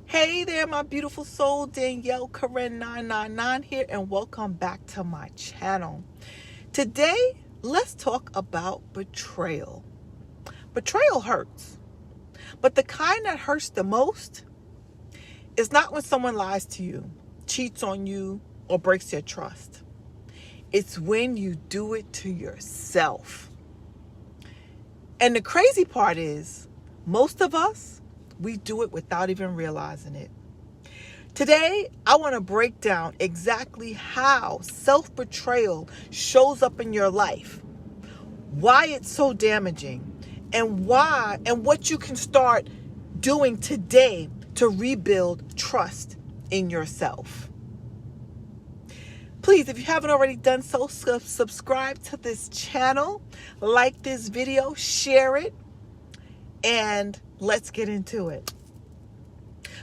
Hey there, my beautiful soul. Danielle Karen 999 here, and welcome back to my channel. Today, let's talk about betrayal. Betrayal hurts, but the kind that hurts the most is not when someone lies to you, cheats on you, or breaks your trust. It's when you do it to yourself. And the crazy part is, most of us, we do it without even realizing it. Today, I want to break down exactly how self-betrayal shows up in your life, why it's so damaging, and what you can start doing today to rebuild trust in yourself. Please, if you haven't already done so, subscribe to this channel, like this video, share it, and let's get into it.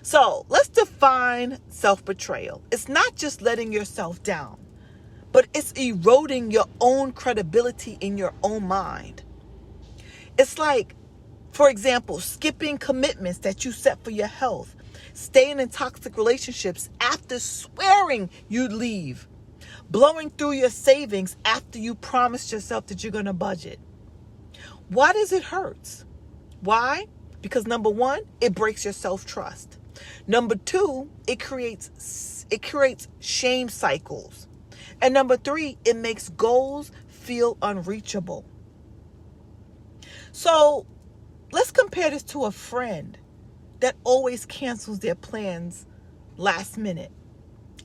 So let's define self-betrayal. It's not just letting yourself down, but it's eroding your own credibility in your own mind. It's like, for example, skipping commitments that you set for your health, staying in toxic relationships after swearing you'd leave, blowing through your savings after you promised yourself that you're going to budget. Why does it hurt? Why? Because number one, it breaks your self-trust. Number two, it creates shame cycles. And number three, it makes goals feel unreachable. So let's compare this to a friend that always cancels their plans last minute.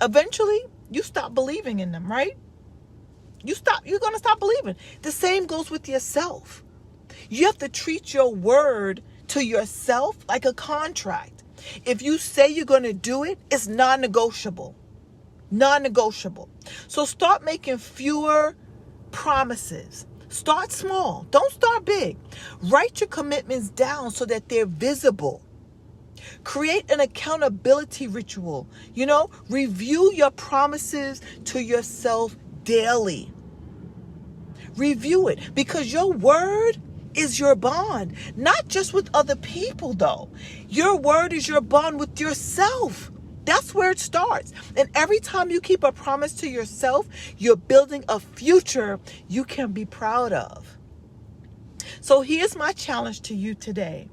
Eventually, you stop believing in them, right? You're going to stop believing. The same goes with yourself. You have to treat your word to yourself like a contract. If you say you're going to do it, it's non-negotiable. Non-negotiable. So start making fewer promises. Start small. Don't start big. Write your commitments down so that they're visible. Create an accountability ritual. Review your promises to yourself daily. Review it, because your word is your bond, not just with other people though. Your word is your bond with yourself. That's where it starts. And every time you keep a promise to yourself, you're building a future you can be proud of. So here's my challenge to you today.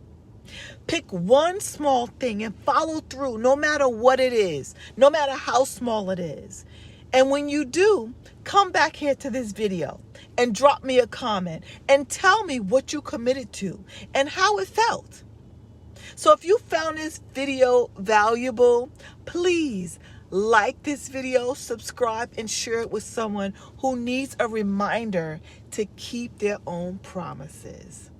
Pick one small thing and follow through, no matter what it is, no matter how small it is. And when you do, come back here to this video and drop me a comment and tell me what you committed to and how it felt. So if you found this video valuable, please like this video, subscribe, and share it with someone who needs a reminder to keep their own promises.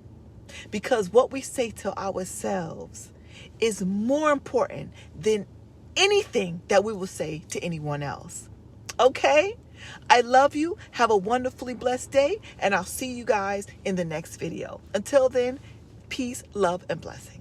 Because what we say to ourselves is more important than anything that we will say to anyone else. Okay? I love you. Have a wonderfully blessed day, and I'll see you guys in the next video. Until then, peace, love, and blessings.